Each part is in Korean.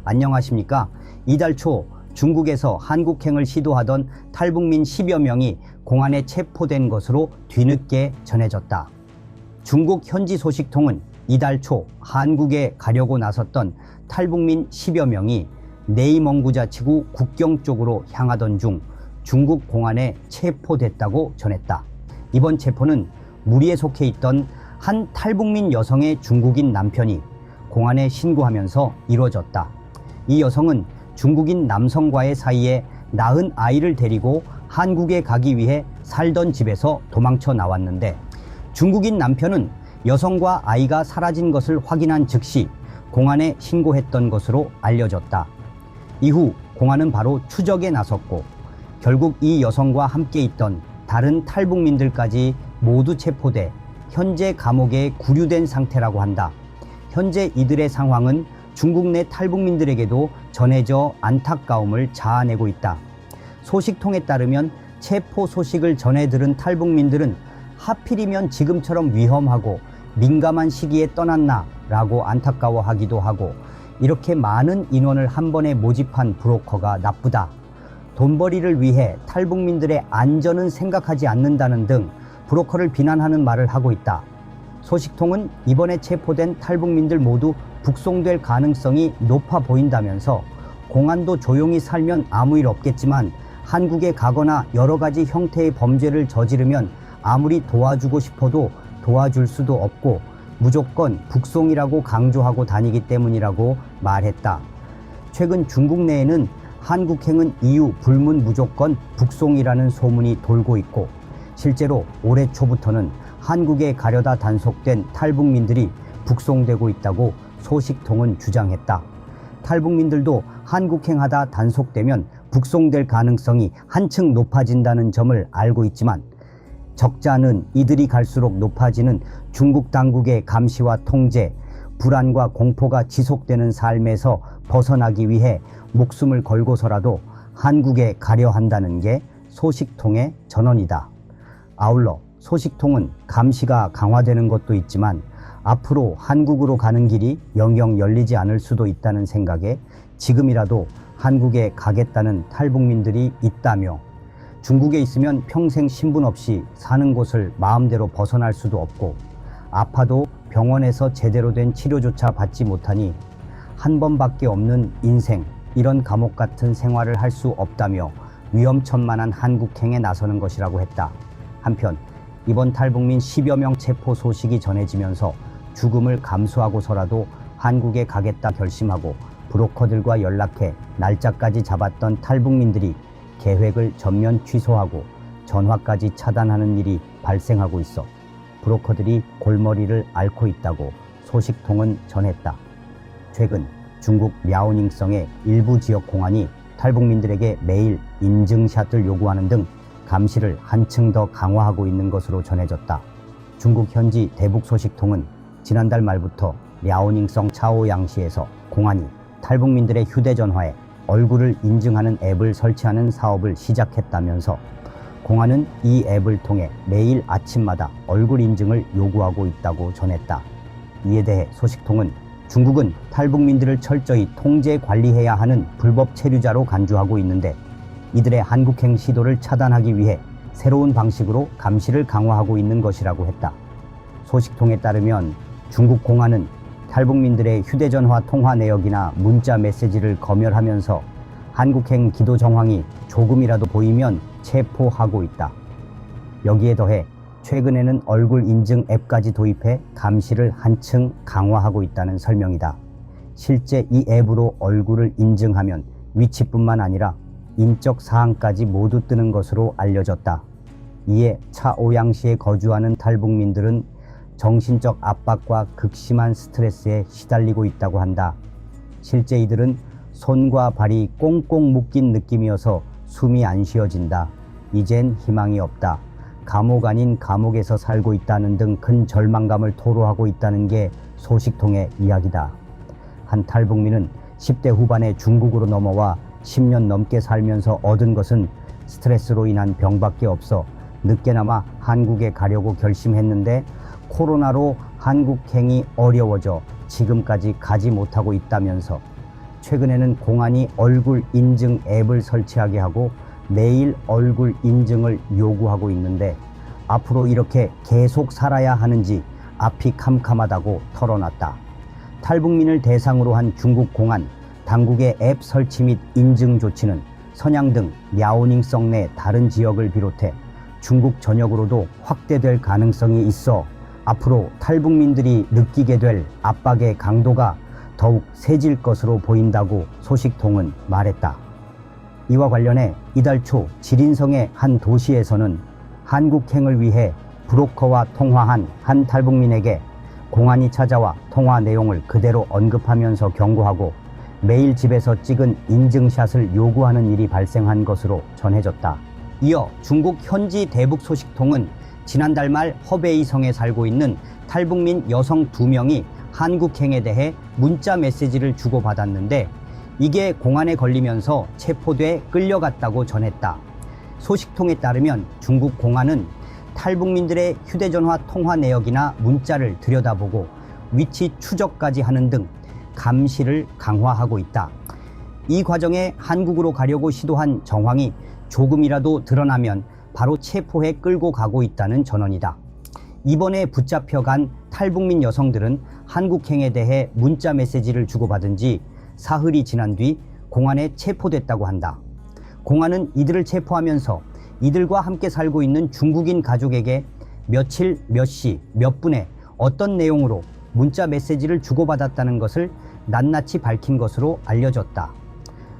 안녕하십니까? 이달 초 중국에서 한국행을 시도하던 탈북민 10여 명이 공안에 체포된 것으로 뒤늦게 전해졌다. 중국 현지 소식통은 이달 초 한국에 가려고 나섰던 탈북민 10여 명이 네이멍구자치구 국경 쪽으로 향하던 중 중국 공안에 체포됐다고 전했다. 이번 체포는 무리에 속해 있던 한 탈북민 여성의 중국인 남편이 공안에 신고하면서 이루어졌다. 이 여성은 중국인 남성과의 사이에 낳은 아이를 데리고 한국에 가기 위해 살던 집에서 도망쳐 나왔는데, 중국인 남편은 여성과 아이가 사라진 것을 확인한 즉시 공안에 신고했던 것으로 알려졌다. 이후 공안은 바로 추적에 나섰고 결국 이 여성과 함께 있던 다른 탈북민들까지 모두 체포돼 현재 감옥에 구류된 상태라고 한다. 현재 이들의 상황은 중국 내 탈북민들에게도 전해져 안타까움을 자아내고 있다. 소식통에 따르면 체포 소식을 전해 들은 탈북민들은 하필이면 지금처럼 위험하고 민감한 시기에 떠났나 라고 안타까워하기도 하고, 이렇게 많은 인원을 한 번에 모집한 브로커가 나쁘다, 돈벌이를 위해 탈북민들의 안전은 생각하지 않는다는 등 브로커를 비난하는 말을 하고 있다. 소식통은 이번에 체포된 탈북민들 모두 북송될 가능성이 높아 보인다면서, 공안도 조용히 살면 아무 일 없겠지만 한국에 가거나 여러 가지 형태의 범죄를 저지르면 아무리 도와주고 싶어도 도와줄 수도 없고 무조건 북송이라고 강조하고 다니기 때문이라고 말했다. 최근 중국 내에는 한국행은 이유 불문 무조건 북송이라는 소문이 돌고 있고, 실제로 올해 초부터는 한국에 가려다 단속된 탈북민들이 북송되고 있다고 소식통은 주장했다. 탈북민들도 한국행하다 단속되면 북송될 가능성이 한층 높아진다는 점을 알고 있지만, 적자는 이들이 갈수록 높아지는 중국 당국의 감시와 통제, 불안과 공포가 지속되는 삶에서 벗어나기 위해 목숨을 걸고서라도 한국에 가려 한다는 게 소식통의 전언이다. 아울러 소식통은 감시가 강화되는 것도 있지만 앞으로 한국으로 가는 길이 영영 열리지 않을 수도 있다는 생각에 지금이라도 한국에 가겠다는 탈북민들이 있다며, 중국에 있으면 평생 신분 없이 사는 곳을 마음대로 벗어날 수도 없고 아파도 병원에서 제대로 된 치료조차 받지 못하니 한 번밖에 없는 인생, 이런 감옥 같은 생활을 할 수 없다며 위험천만한 한국행에 나서는 것이라고 했다. 한편 이번 탈북민 10여 명 체포 소식이 전해지면서 죽음을 감수하고서라도 한국에 가겠다 결심하고 브로커들과 연락해 날짜까지 잡았던 탈북민들이 계획을 전면 취소하고 전화까지 차단하는 일이 발생하고 있어 브로커들이 골머리를 앓고 있다고 소식통은 전했다. 최근 중국 랴오닝성의 일부 지역 공안이 탈북민들에게 매일 인증샷을 요구하는 등 감시를 한층 더 강화하고 있는 것으로 전해졌다. 중국 현지 대북소식통은 지난달 말부터 랴오닝성 차오양시에서 공안이 탈북민들의 휴대전화에 얼굴을 인증하는 앱을 설치하는 사업을 시작했다면서, 공안은 이 앱을 통해 매일 아침마다 얼굴 인증을 요구하고 있다고 전했다. 이에 대해 소식통은 중국은 탈북민들을 철저히 통제 관리해야 하는 불법 체류자로 간주하고 있는데 이들의 한국행 시도를 차단하기 위해 새로운 방식으로 감시를 강화하고 있는 것이라고 했다. 소식통에 따르면 중국 공안은 탈북민들의 휴대전화 통화 내역이나 문자 메시지를 검열하면서 한국행 기도 정황이 조금이라도 보이면 체포하고 있다. 여기에 더해 최근에는 얼굴 인증 앱까지 도입해 감시를 한층 강화하고 있다는 설명이다. 실제 이 앱으로 얼굴을 인증하면 위치뿐만 아니라 인적 사항까지 모두 뜨는 것으로 알려졌다. 이에 차오양시에 거주하는 탈북민들은 정신적 압박과 극심한 스트레스에 시달리고 있다고 한다. 실제 이들은 손과 발이 꽁꽁 묶인 느낌이어서 숨이 안 쉬어진다. 이젠 희망이 없다. 감옥 아닌 감옥에서 살고 있다는 등 큰 절망감을 토로하고 있다는 게 소식통의 이야기다. 한 탈북민은 10대 후반에 중국으로 넘어와 10년 넘게 살면서 얻은 것은 스트레스로 인한 병밖에 없어 늦게나마 한국에 가려고 결심했는데 코로나로 한국행이 어려워져 지금까지 가지 못하고 있다면서, 최근에는 공안이 얼굴 인증 앱을 설치하게 하고 매일 얼굴 인증을 요구하고 있는데 앞으로 이렇게 계속 살아야 하는지 앞이 캄캄하다고 털어놨다. 탈북민을 대상으로 한 중국 공안 당국의 앱 설치 및 인증 조치는 선양 등 랴오닝성 내 다른 지역을 비롯해 중국 전역으로도 확대될 가능성이 있어 앞으로 탈북민들이 느끼게 될 압박의 강도가 더욱 세질 것으로 보인다고 소식통은 말했다. 이와 관련해 이달 초 지린성의 한 도시에서는 한국행을 위해 브로커와 통화한 한 탈북민에게 공안이 찾아와 통화 내용을 그대로 언급하면서 경고하고 매일 집에서 찍은 인증샷을 요구하는 일이 발생한 것으로 전해졌다. 이어 중국 현지 대북 소식통은 지난달 말 허베이성에 살고 있는 탈북민 여성 2명이 한국행에 대해 문자 메시지를 주고받았는데 이게 공안에 걸리면서 체포돼 끌려갔다고 전했다. 소식통에 따르면 중국 공안은 탈북민들의 휴대전화 통화 내역이나 문자를 들여다보고 위치 추적까지 하는 등 감시를 강화하고 있다. 이 과정에 한국으로 가려고 시도한 정황이 조금이라도 드러나면 바로 체포해 끌고 가고 있다는 전언이다. 이번에 붙잡혀간 탈북민 여성들은 한국행에 대해 문자 메시지를 주고받은 지 사흘이 지난 뒤 공안에 체포됐다고 한다. 공안은 이들을 체포하면서 이들과 함께 살고 있는 중국인 가족에게 며칠, 몇 시, 몇 분에 어떤 내용으로 문자 메시지를 주고받았다는 것을 낱낱이 밝힌 것으로 알려졌다.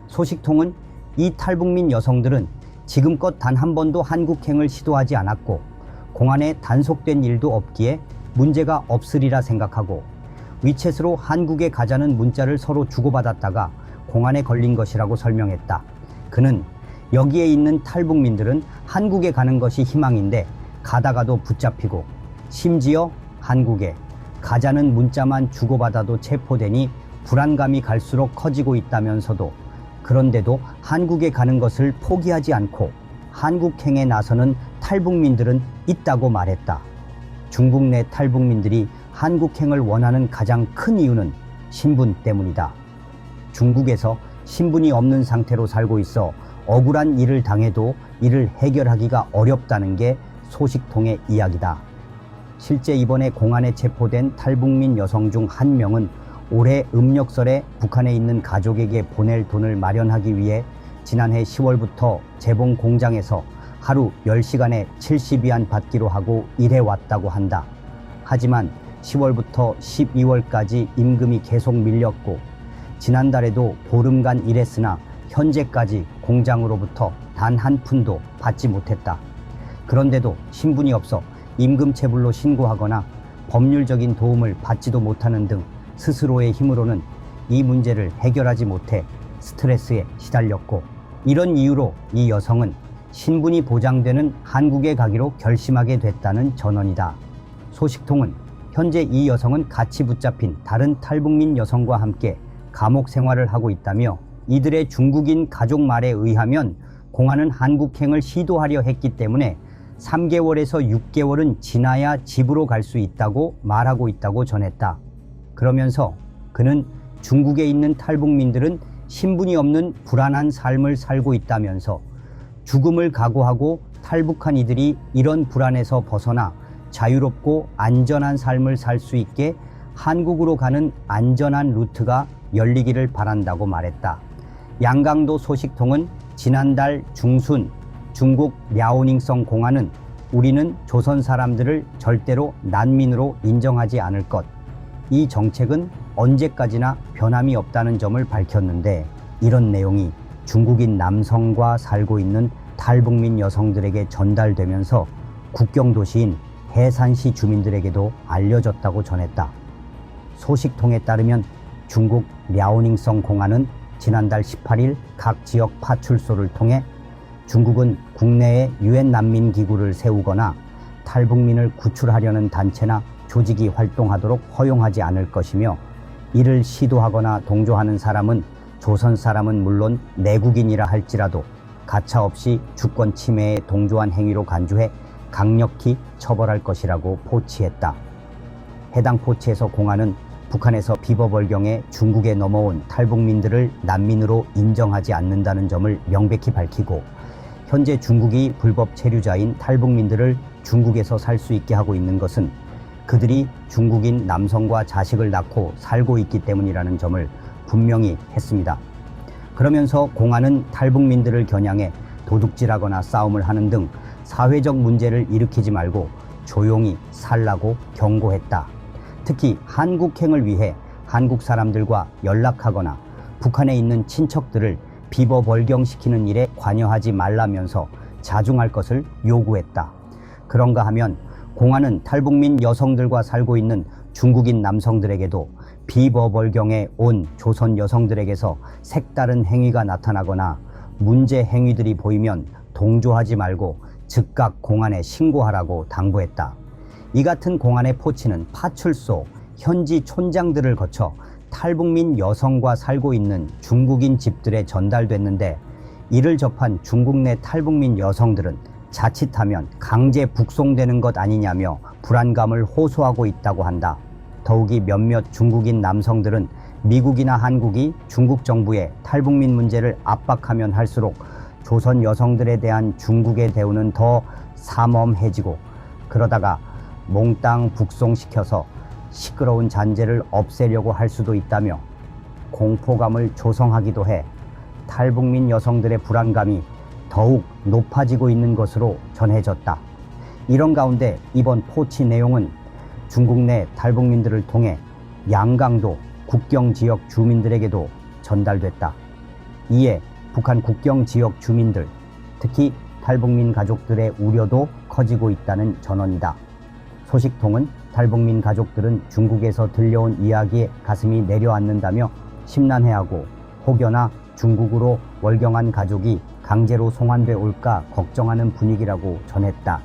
소식통은 이 탈북민 여성들은 지금껏 단 한 번도 한국행을 시도하지 않았고 공안에 단속된 일도 없기에 문제가 없으리라 생각하고 위챗으로 한국에 가자는 문자를 서로 주고받았다가 공안에 걸린 것이라고 설명했다. 그는 여기에 있는 탈북민들은 한국에 가는 것이 희망인데 가다가도 붙잡히고 심지어 한국에 가자는 문자만 주고받아도 체포되니 불안감이 갈수록 커지고 있다면서도 그런데도 한국에 가는 것을 포기하지 않고 한국행에 나서는 탈북민들은 있다고 말했다. 중국 내 탈북민들이 한국행을 원하는 가장 큰 이유는 신분 때문이다. 중국에서 신분이 없는 상태로 살고 있어 억울한 일을 당해도 이를 해결하기가 어렵다는 게 소식통의 이야기다. 실제 이번에 공안에 체포된 탈북민 여성 중 한 명은 올해 음력설에 북한에 있는 가족에게 보낼 돈을 마련하기 위해 지난해 10월부터 재봉 공장에서 하루 10시간에 70위안 받기로 하고 일해왔다고 한다. 하지만 10월부터 12월까지 임금이 계속 밀렸고 지난달에도 보름간 일했으나 현재까지 공장으로부터 단 한 푼도 받지 못했다. 그런데도 신분이 없어 임금체불로 신고하거나 법률적인 도움을 받지도 못하는 등 스스로의 힘으로는 이 문제를 해결하지 못해 스트레스에 시달렸고 이런 이유로 이 여성은 신분이 보장되는 한국에 가기로 결심하게 됐다는 전언이다. 소식통은 현재 이 여성은 같이 붙잡힌 다른 탈북민 여성과 함께 감옥 생활을 하고 있다며 이들의 중국인 가족 말에 의하면 공안은 한국행을 시도하려 했기 때문에 3개월에서 6개월은 지나야 집으로 갈 수 있다고 말하고 있다고 전했다. 그러면서 그는 중국에 있는 탈북민들은 신분이 없는 불안한 삶을 살고 있다면서 죽음을 각오하고 탈북한 이들이 이런 불안에서 벗어나 자유롭고 안전한 삶을 살 수 있게 한국으로 가는 안전한 루트가 열리기를 바란다고 말했다. 양강도 소식통은 지난달 중순 중국 랴오닝성 공안은 우리는 조선 사람들을 절대로 난민으로 인정하지 않을 것. 이 정책은 언제까지나 변함이 없다는 점을 밝혔는데 이런 내용이 중국인 남성과 살고 있는 탈북민 여성들에게 전달되면서 국경 도시인 해산시 주민들에게도 알려졌다고 전했다. 소식통에 따르면 중국 랴오닝성 공안은 지난달 18일 각 지역 파출소를 통해 중국은 국내에 유엔 난민 기구를 세우거나 탈북민을 구출하려는 단체나 조직이 활동하도록 허용하지 않을 것이며 이를 시도하거나 동조하는 사람은 조선 사람은 물론 내국인이라 할지라도 가차없이 주권 침해에 동조한 행위로 간주해 강력히 처벌할 것이라고 포치했다. 해당 포치에서 공안은 북한에서 비버벌경에 중국에 넘어온 탈북민들을 난민으로 인정하지 않는다는 점을 명백히 밝히고, 현재 중국이 불법 체류자인 탈북민들을 중국에서 살 수 있게 하고 있는 것은 그들이 중국인 남성과 자식을 낳고 살고 있기 때문이라는 점을 분명히 했습니다. 그러면서 공안은 탈북민들을 겨냥해 도둑질하거나 싸움을 하는 등 사회적 문제를 일으키지 말고 조용히 살라고 경고했다. 특히 한국행을 위해 한국 사람들과 연락하거나 북한에 있는 친척들을 비버벌경시키는 일에 관여하지 말라면서 자중할 것을 요구했다. 그런가 하면 공안은 탈북민 여성들과 살고 있는 중국인 남성들에게도 비버벌경에 온 조선 여성들에게서 색다른 행위가 나타나거나 문제 행위들이 보이면 동조하지 말고 즉각 공안에 신고하라고 당부했다. 이 같은 공안의 포치는 파출소, 현지 촌장들을 거쳐 탈북민 여성과 살고 있는 중국인 집들에 전달됐는데, 이를 접한 중국 내 탈북민 여성들은 자칫하면 강제 북송되는 것 아니냐며 불안감을 호소하고 있다고 한다. 더욱이 몇몇 중국인 남성들은 미국이나 한국이 중국 정부의 탈북민 문제를 압박하면 할수록 조선 여성들에 대한 중국의 대우는 더 삼엄해지고, 그러다가 몽땅 북송시켜서 시끄러운 잔재를 없애려고 할 수도 있다며 공포감을 조성하기도 해 탈북민 여성들의 불안감이 더욱 높아지고 있는 것으로 전해졌다. 이런 가운데 이번 포치 내용은 중국 내 탈북민들을 통해 양강도 국경 지역 주민들에게도 전달됐다. 이에 북한 국경 지역 주민들, 특히 탈북민 가족들의 우려도 커지고 있다는 전언이다. 소식통은 탈북민 가족들은 중국에서 들려온 이야기에 가슴이 내려앉는다며 심란해하고, 혹여나 중국으로 월경한 가족이 강제로 송환돼 올까 걱정하는 분위기라고 전했다.